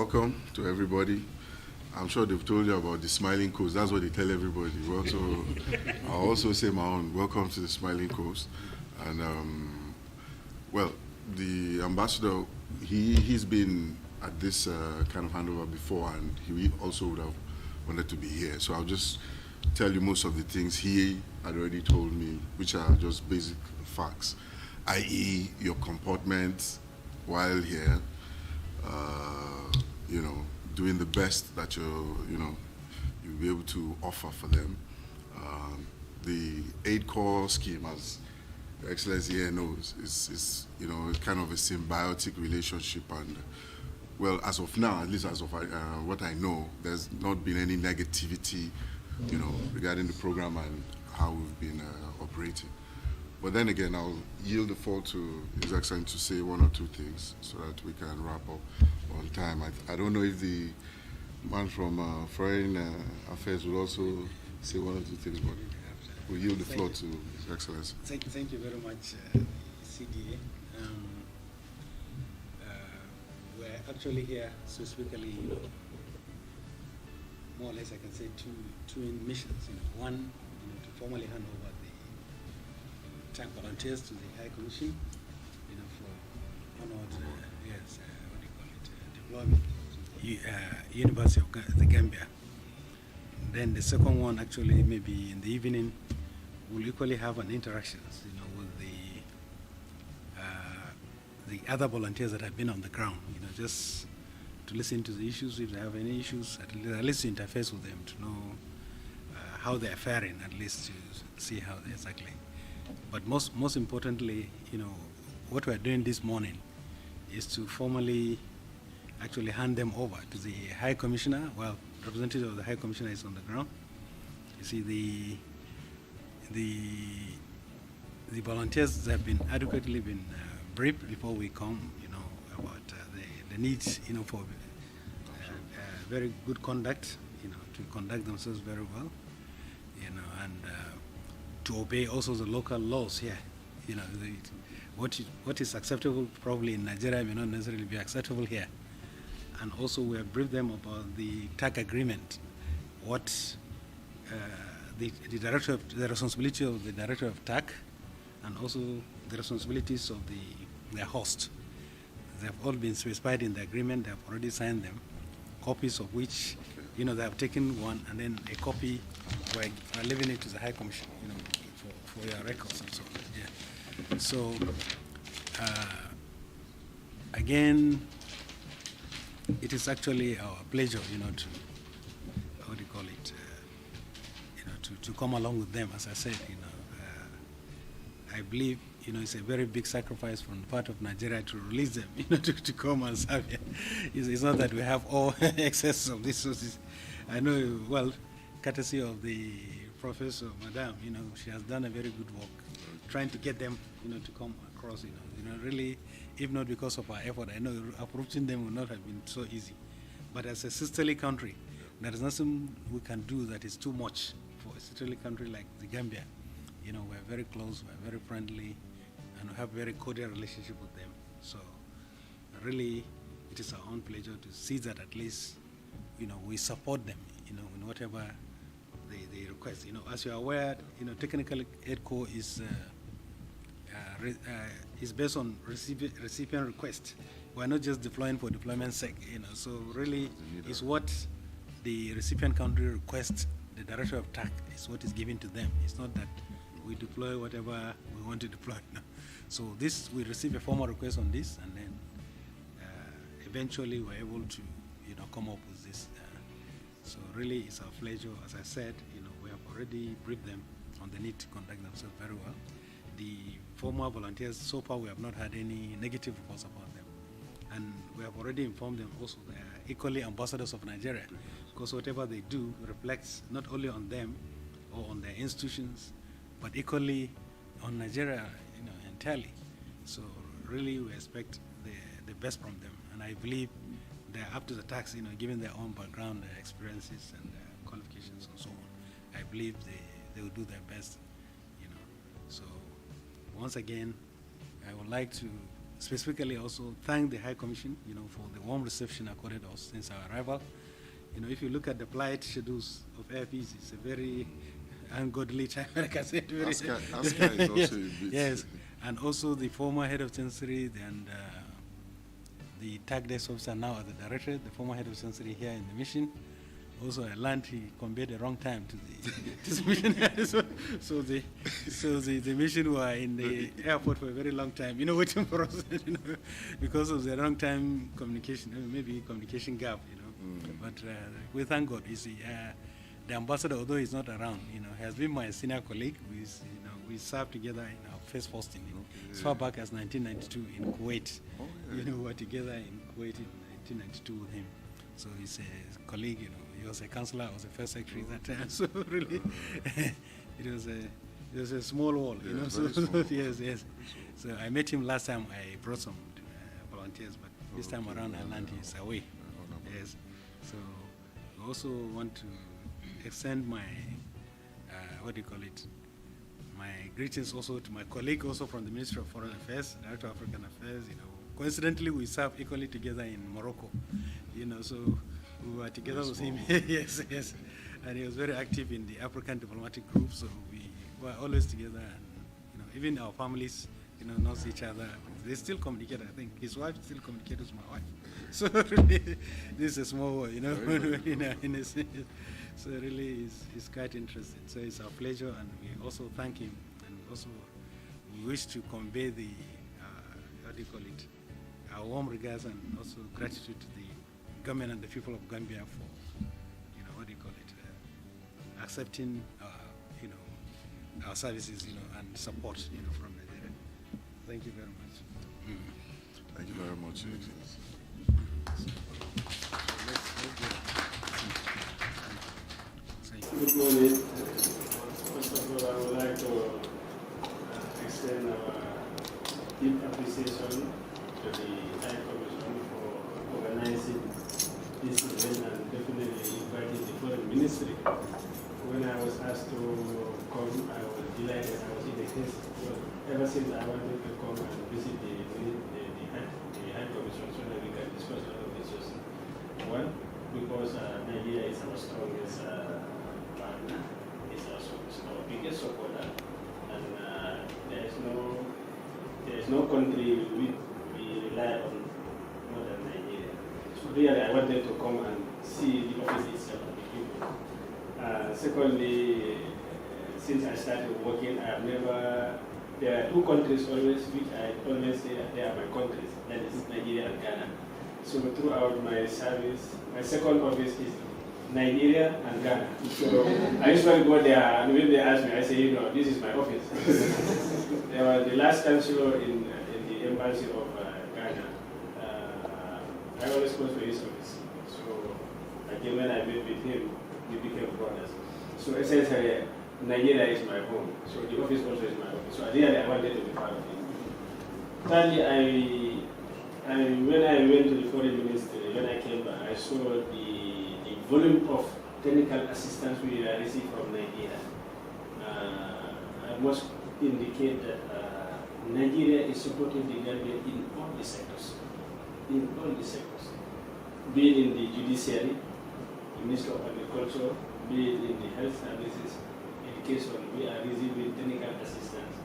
welcome to everybody. I'm sure they've told you about the Smiling Coast. That's what they tell everybody. Well, so I'll also say my own. Welcome to the Smiling Coast. And, well, the ambassador, he's been at this kind of handover before, and he also would have wanted to be here. So I'll just tell you most of the things he had already told me, which are just basic facts, i.e. your comportment while here, doing the best that you'll be able to offer for them. The 8-core scheme, as Your Excellency here knows, is kind of a symbiotic relationship, and well, as of now, at least as of what I know, there's not been any negativity, regarding the program and how we've been operating. But then again, I'll yield the floor to His Excellency to say one or two things so that we can wrap up on time. I don't know if the man from Foreign Affairs will also say one or two things, but we'll yield the floor to His Excellency. Thank you very much, CDA. We're actually here specifically, more or less I can say two missions. One, to formally hand over the TAC volunteers to the High Commission, for honored, deployment to the University of the Gambia. Then the second one, actually, maybe in the evening, we'll equally have an interactions, with the other volunteers that have been on the ground, just to listen to the issues. If they have any issues, at least to interface with them to know how they're faring, at least to see how they're exactly. But most importantly, what we're doing this morning is to formally actually hand them over to the High Commissioner. Well, representative of the High Commissioner is on the ground. You see, the volunteers have been adequately briefed before we come, about the needs, for very good conduct, to conduct themselves very well, and to obey also the local laws here. What is acceptable probably in Nigeria may not necessarily be acceptable here. And also we have briefed them about the TAC agreement, what the responsibility of the director of TAC, and also the responsibilities of their host. They have all been specified in the agreement. They have already signed them, copies of which, they have taken one, and then a copy we're leaving it to the High Commission, for your records and so on. Yeah. So, again, it is actually our pleasure, to, how do you call it, to come along with them. As I said, I believe, it's a very big sacrifice from the part of Nigeria to release them, to come and serve here. It's not that we have all excess of these sources. I know, well, courtesy of the Professor, Madam, she has done a very good work trying to get them, to come across, really, if not because of our effort, I know approaching them would not have been so easy. But as a sisterly country, there is nothing we can do that is too much for a sisterly country like the Gambia. We're very close, we're very friendly, and we have a very cordial relationship with them. So really, it is our own pleasure to see that at least, we support them, in whatever they request. As you are aware, technical aid corps is based on recipient request. We're not just deploying for deployment's sake, so really it's what the recipient country requests. The director of TAC is what is given to them. It's not that we deploy whatever we want to deploy. No. So we receive a formal request on this, and then eventually we're able to, come up with this. So really, it's our pleasure. As I said, we have already briefed them on the need to conduct themselves very well. The former volunteers, so far we have not had any negative reports about them. And we have already informed them also they are equally ambassadors of Nigeria, because whatever they do reflects not only on them or on their institutions, but equally on Nigeria, entirely. So really we expect the best from them. And I believe they're up to the task, given their own background, their experiences and their qualifications and so on. I believe they will do their best, So once again, I would like to, specifically also thank the High Commission, for the warm reception accorded us since our arrival. If you look at the flight schedules of airpeace, it's a very ungodly time, like I said. Aska is also a bit. Yes, and also the former head of chancellery and the TAC desk officer now at the directorate, the former head of chancellery here in the mission. Also, I learned he conveyed the wrong time to the mission. so the mission were in the airport for a very long time, waiting for us, because of the wrong time communication, maybe communication gap, But we thank God. You see, the ambassador, although he's not around, has been my senior colleague. We served together in our first posting, as far back as 1992 in Kuwait. Oh, yeah. We were together in Kuwait in 1992 with him. So he's a colleague, He was a councillor, I was a first secretary that time. So really, it was a small world, So yes. So I met him last time. I brought some volunteers, but this time around I learned he's away. Yes. So I also want to extend my my greetings also to my colleague also from the Ministry of Foreign Affairs, Director of African Affairs. Coincidentally, we served equally together in Morocco. So we were together with him. Yes. And he was very active in the African diplomatic group. So we were always together. And even our families, knows each other. They still communicate. I think his wife still communicates with my wife. So really, this is a small world, in a sense. So really, it's quite interesting. So it's our pleasure, and we also thank him, and also we wish to convey the our warm regards and also gratitude to the government and the people of Gambia for accepting our services, and support, from Nigeria. Thank you very much. Thank you very much. Good morning. First of all, I would like to extend our deep appreciation to the High Commission for organizing this event and definitely inviting the Foreign Ministry. When I was asked to come, I was delighted. I was in the case. Ever since I wanted to come and visit the High Commission so that we can discuss all of this. One, because Nigeria is our strongest partner, it's our biggest supporter, and there is no country we rely on more than Nigeria. So really, I wanted to come and see the office itself of the people. Secondly, since I started working, there are two countries always which I always say they are my countries, that is Nigeria and Ghana. So throughout my service, my second office is Nigeria and Ghana. So I usually go there, and when they ask me, I say, this is my office. There was the last chancellor in the embassy of Ghana. I always go to his office. So again, when I met with him, we became brothers. So essentially, Nigeria is my home. So the office also is my office. So really, I wanted to be part of it. Thirdly, when I went to the foreign ministry, when I came back, I saw the volume of technical assistance we received from Nigeria. I must indicate that Nigeria is supporting the Gambia in all the sectors. In all the sectors. Be it in the judiciary, the Ministry of Agriculture, be it in the health services, education, we are receiving technical assistance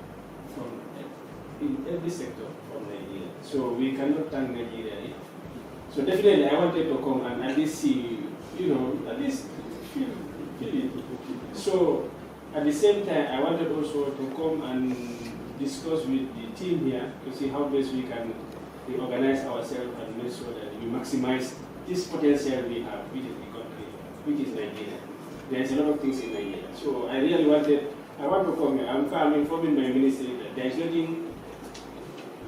in every sector from Nigeria. So we cannot thank Nigeria enough. So definitely I wanted to come and at least see, at least feel it. So at the same time, I wanted also to come and discuss with the team here to see how best we can reorganize ourselves and make sure that we maximize this potential we have, which is the country, which is Nigeria. There's a lot of things in Nigeria. So I really want to come here. I'm informing my ministry that there is nothing,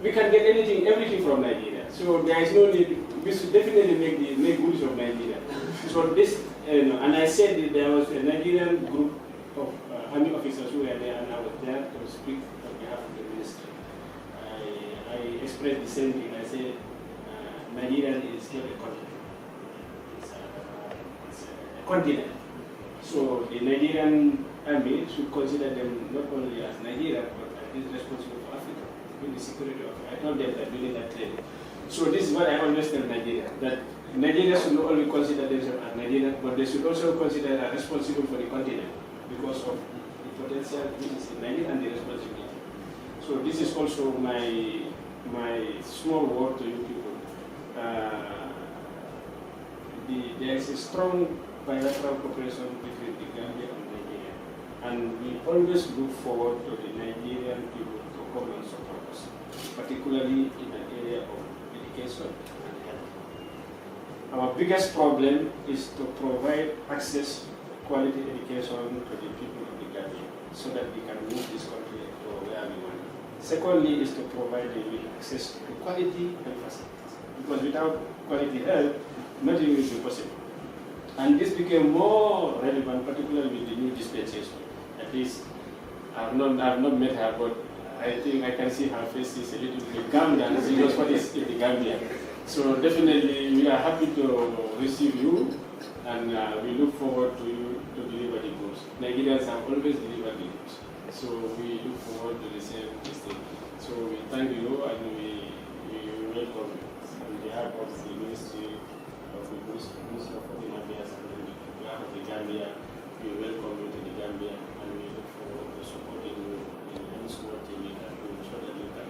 we can get everything from Nigeria. So there is no need, we should definitely make use of Nigeria. So this, and I said that there was a Nigerian group of army officers who were there, and I was there to speak on behalf of the ministry. I expressed the same thing. I said, Nigeria is still a country. It's a continent. So the Nigerian army should consider them not only as Nigeria, but as responsible for Africa. in the security office. I told them that we need that training. So this is what I understand Nigeria, that Nigeria should not only consider themselves as Nigeria, but they should also consider as responsible for the continent because of the potential which is in Nigeria and the responsibility. So this is also my small word to you people. There is a strong bilateral cooperation between the Gambia and Nigeria, and we always look forward to the Nigerian people to come and support us, particularly in an area of education and health. Our biggest problem is to provide access quality education to the people of the Gambia so that we can move this country to where we want. Secondly is to provide them with access to quality health facilities, because without quality health, nothing will be possible. And this became more relevant, particularly with the new dispensation. At least I have not met her, but I think I can see her face is a little bit Gambian, and she knows what is in the Gambia. So definitely we are happy to receive you, and we look forward to you to deliver the goods. Nigerians have always delivered the goods, so we look forward to the same thing. So we thank you, and we welcome on behalf of the Ministry of the Ministry of Foreign Affairs and on behalf of the Gambia. We welcome you to the Gambia, and we look forward to supporting you in any small thing we can do so that you can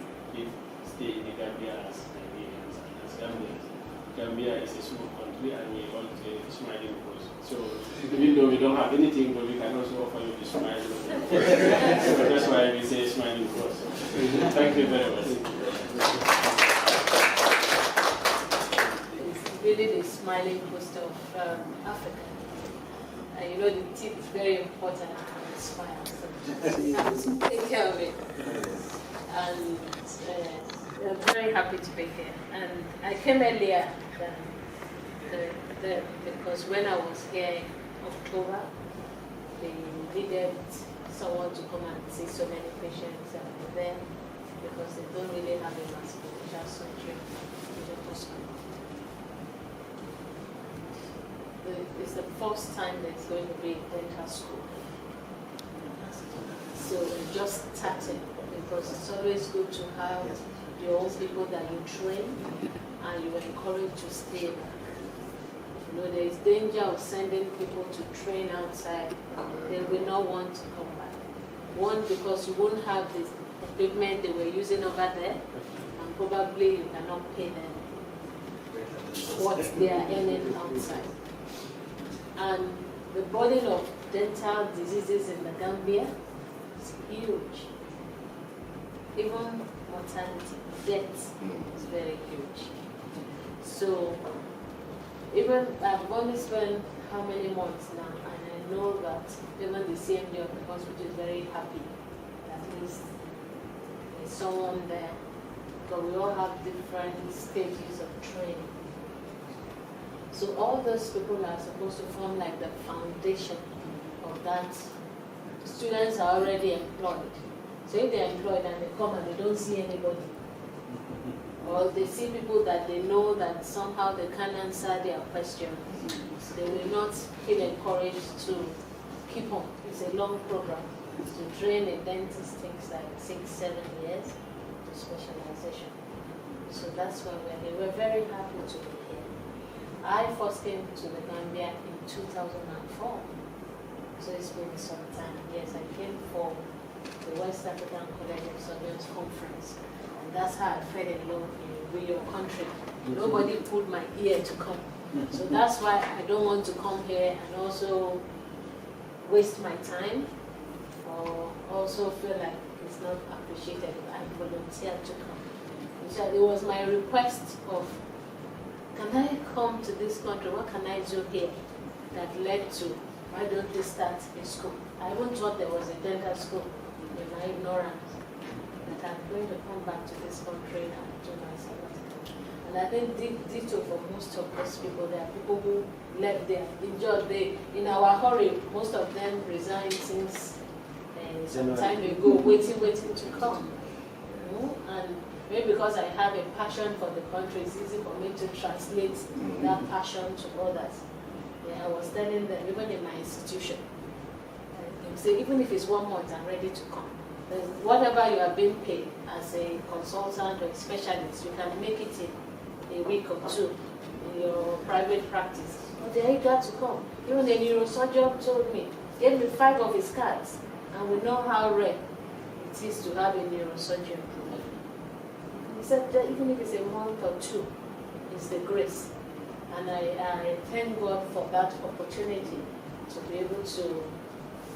stay in the Gambia as Nigerians and as Gambians. Gambia is a small country, and we all take smiling coast. So even though we don't have anything, but we can also offer you the smile. So that's why we say smiling coast. Thank you very much. It's really the smiling coast of Africa. You know, the teeth is very important for the smile. So take care of it. And I'm very happy to be here. And I came earlier than because when I was here in October, they needed someone to come and see so many patients there because they don't really have a mass surgery in the hospital. It's the first time there's going to be dental school. So we just started because it's always good to have your own people that you train and you encourage to stay there. You know, there is danger of sending people to train outside. They will not want to come back. One, because you won't have the equipment they were using over there, and probably you cannot pay them what they are earning outside. And the burden of dental diseases in the Gambia is huge. Even mortality, death is very huge. So even I've only spent how many months now, and I know that even the CMD of the hospital is very happy that at least there's someone there, because we all have different stages of training. So all those people are supposed to form like the foundation of that. Students are already employed. So if they're employed and they come and they don't see anybody, or they see people that they know that somehow they can answer their questions, they will not feel encouraged to keep on. It's a long program. To train a dentist takes like 6-7 years to specialization. So that's why we're very happy to be here. I first came to the Gambia in 2004. So it's been some time. Yes, I came for the West African College of Surgeons Conference. And that's how I fell in love with your country. Nobody pulled my ear to come. So that's why I don't want to come here and also waste my time or also feel like it's not appreciated. I volunteered to come. So it was my request of, can I come to this country? What can I do here? That led to, why don't they start a school? I even thought there was a dental school in my ignorance. That I'm going to come back to this country and do my sabbatical. And I think ditto for most of those people. There are people who left there, enjoyed. In our hurry, most of them resigned since some time ago, waiting to come. You know? And maybe because I have a passion for the country, it's easy for me to translate that passion to others. Yeah, I was telling them, even in my institution, say, even if it's 1 month, I'm ready to come. Whatever you are being paid as a consultant or a specialist, you can make it in a week or two in your private practice. But they're eager to come. Even the neurosurgeon told me, gave me 5 of his cards, and we know how rare it is to have a neurosurgeon. He said that even if it's a month or 2, it's the grace. And I thank God for that opportunity to be able to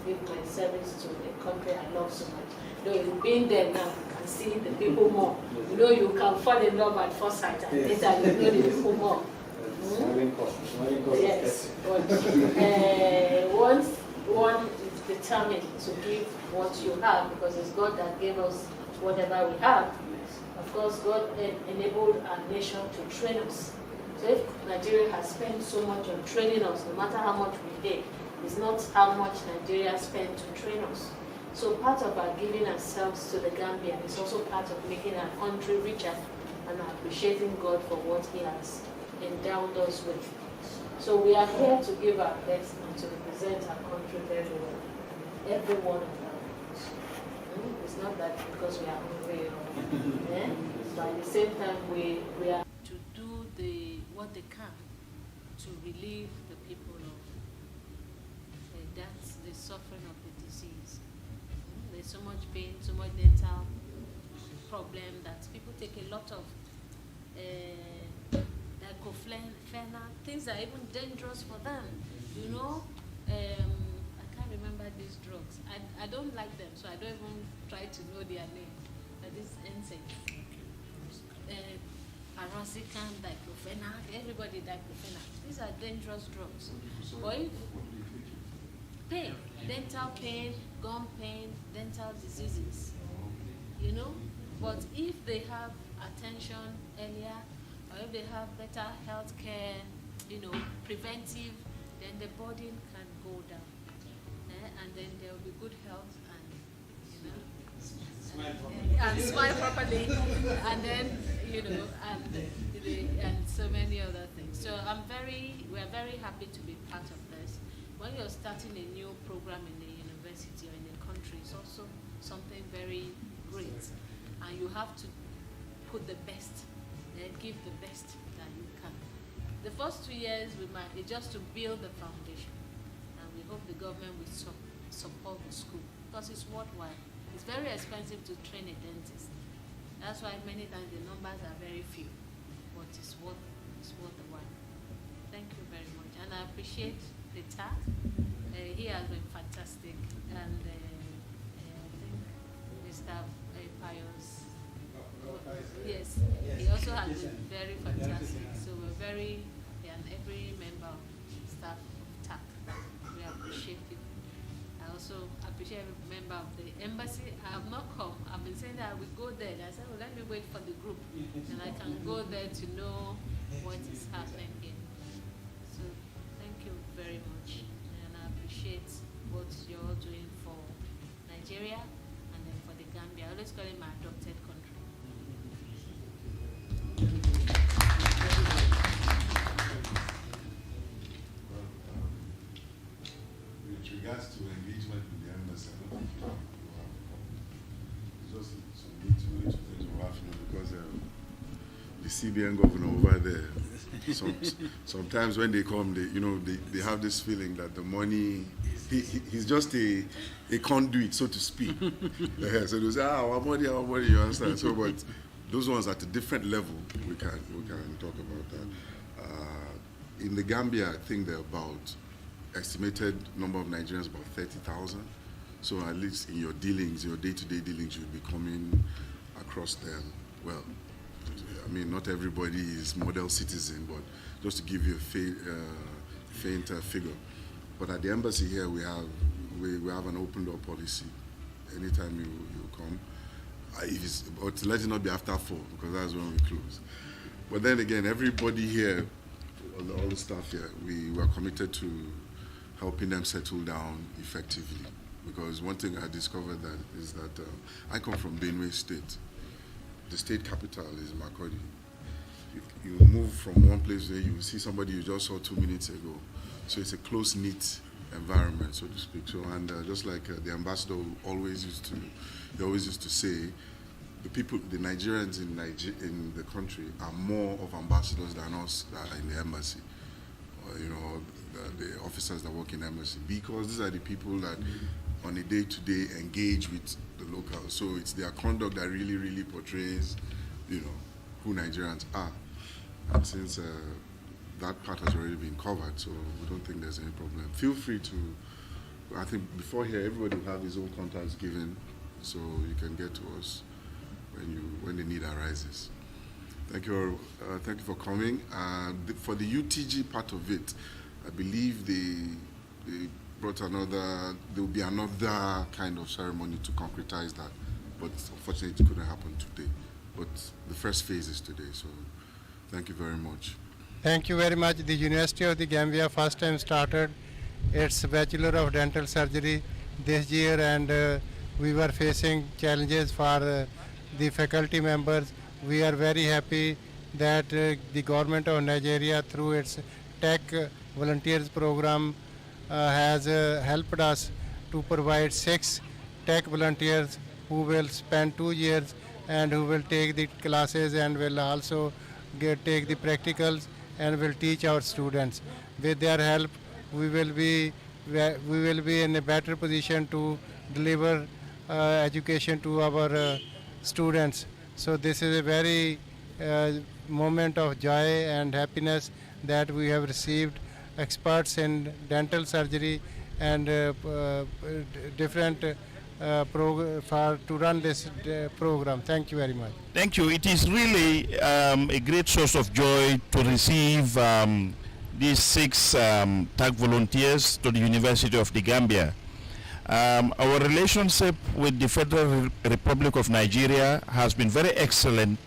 give my service to a country I love so much. Though you've been there now, you can see the people more. You know, you can fall in love at first sight, and later you know the people more. Yes, but once one is determined to give what you have, because it's God that gave us whatever we have. Of course, God enabled our nation to train us. So if Nigeria has spent so much on training us, no matter how much we pay, it's not how much Nigeria spent to train us. So part of our giving ourselves to the Gambia is also part of making our country richer and appreciating God for what He has endowed us with. So we are here to give our best and to represent our country very well. Every one of us. It's not that because we are hungry or but at the same time we are to do what they can to relieve the people of that's the suffering of the disease. There's so much pain, so much dental problem that people take a lot of diclofenac, things that are even dangerous for them. You know, I can't remember these drugs. I don't like them, so I don't even try to know their name. But this NSAIDs, paroxetine, diclofenac, everybody diclofenac. These are dangerous drugs. But if pain, dental pain, gum pain, dental diseases, you know. But if they have attention earlier, or if they have better health care, you know, preventive, then the burden can go down. And then there will be good health and, you know, and smile properly, and then, you know, and so many other things. So we're very happy to be part of this. When you're starting a new program in a university or in a country, it's also something very great. And you have to put the best, give the best that you can. The first 2 years it's just to build the foundation. And we hope the government will support the school, because it's worthwhile. It's very expensive to train a dentist. That's why many times the numbers are very few, but it's worth the while. Thank you very much. And I appreciate the TAC. He has been fantastic, and I think Mr. Pius, yes, he also has been very fantastic. So we're and every member of staff of TAC, we appreciate it. I also appreciate every member of the embassy. I have not come. I've been saying that I will go there. I said, well, let me wait for the group, and I can go there to know what is happening here. So thank you very much, and I appreciate what you're all doing for Nigeria and then for the Gambia. I always call it my adopted country. With regards to engagement with the embassy, I don't think you have it's just some little things we have, because the CBN governor over there, sometimes when they come, they have this feeling that the money, he's just a conduit, so to speak. So they say, our money, you understand? So, but those ones at a different level, we can talk about that. In the Gambia, I think there are about estimated number of Nigerians about 30,000. So at least in your dealings, your day-to-day dealings, you'll be coming across them. Well, I mean, not everybody is model citizen, but just to give you a faint figure. But at the embassy here, we have an open door policy. Anytime you come, but let it not be after 4, because that's when we close. But then again, everybody here, all the staff here, we were committed to helping them settle down effectively. Because one thing I discovered is that I come from Benue State. The state capital is Makurdi. You move from one place where you see somebody you just saw 2 minutes ago. So it's a close-knit environment, so to speak. So, and just like the ambassador always used to say, the people, the Nigerians in the country are more of ambassadors than us that are in the embassy, or, you know, the officers that work in the embassy, because these are the people that on a day-to-day engage with the locals. So it's their conduct that really, really portrays, you know, who Nigerians are. And since that part has already been covered, so we don't think there's any problem. Feel free to, I think before here, everybody will have his own contacts given, so you can get to us when the need arises. Thank you for coming. For the UTG part of it, I believe they brought there will be another kind of ceremony to concretize that, but unfortunately it couldn't happen today. But the first phase is today, so thank you very much. Thank you very much. The University of the Gambia first time started its Bachelor of Dental Surgery this year, and we were facing challenges for the faculty members. We are very happy that the government of Nigeria, through its Tech Volunteers program, has helped us to provide 6 tech volunteers who will spend 2 years and who will take the classes and will also take the practicals and will teach our students. With their help, we will be in a better position to deliver education to our students. So this is a very moment of joy and happiness that we have received experts in dental surgery and different to run this program. Thank you very much. Thank you. It is really a great source of joy to receive these 6 TAC volunteers to the University of the Gambia. Our relationship with the Federal Republic of Nigeria has been very excellent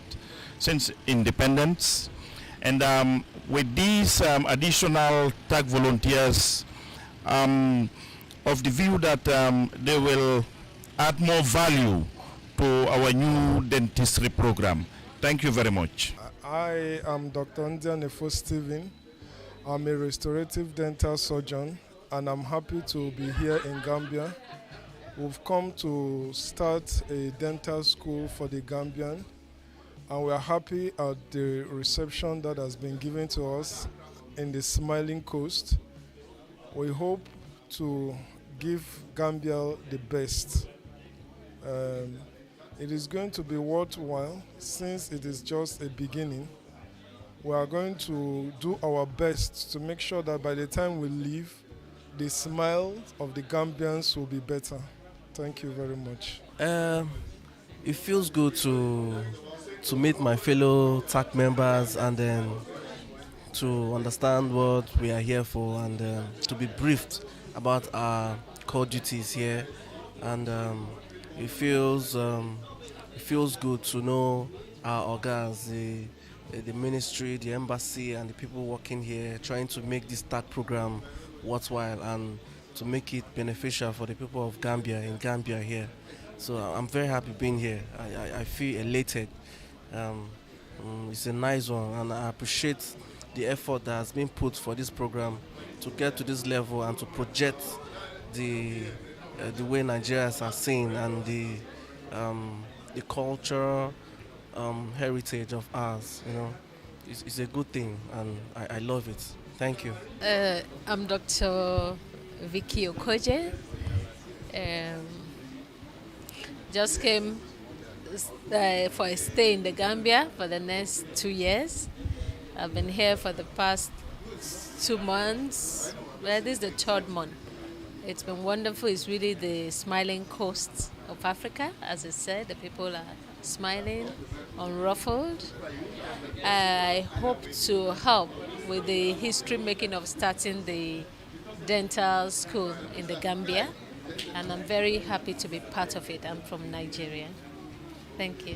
since independence, and with these additional TAC volunteers, of the view that they will add more value to our new dentistry program. Thank you very much. I am Dr. Ndianefo Stephen. I'm a restorative dental surgeon, and I'm happy to be here in Gambia. We've come to start a dental school for the Gambian, and we are happy at the reception that has been given to us in the Smiling Coast. We hope to give Gambia the best. It is going to be worthwhile since it is just a beginning. We are going to do our best to make sure that by the time we leave, the smiles of the Gambians will be better. Thank you very much. It feels good to meet my fellow TAC members and then to understand what we are here for and to be briefed about our core duties here. And it feels good to know our organs, the ministry, the embassy, and the people working here, trying to make this TAC program worthwhile and to make it beneficial for the people of Gambia in Gambia here. So I'm very happy being here. I feel elated. It's a nice one, and I appreciate the effort that has been put for this program to get to this level and to project the way Nigerians are seen and the cultural heritage of ours. You know, it's a good thing, and I love it. Thank you. I'm Dr. Vicky Okoje. Just came for a stay in the Gambia for the next 2 years. I've been here for the past 2 months. Well, this is the 3rd month. It's been wonderful. It's really the smiling coast of Africa. As I said, the people are smiling, unruffled. I hope to help with the history making of starting the dental school in the Gambia, and I'm very happy to be part of it. I'm from Nigeria. Thank you.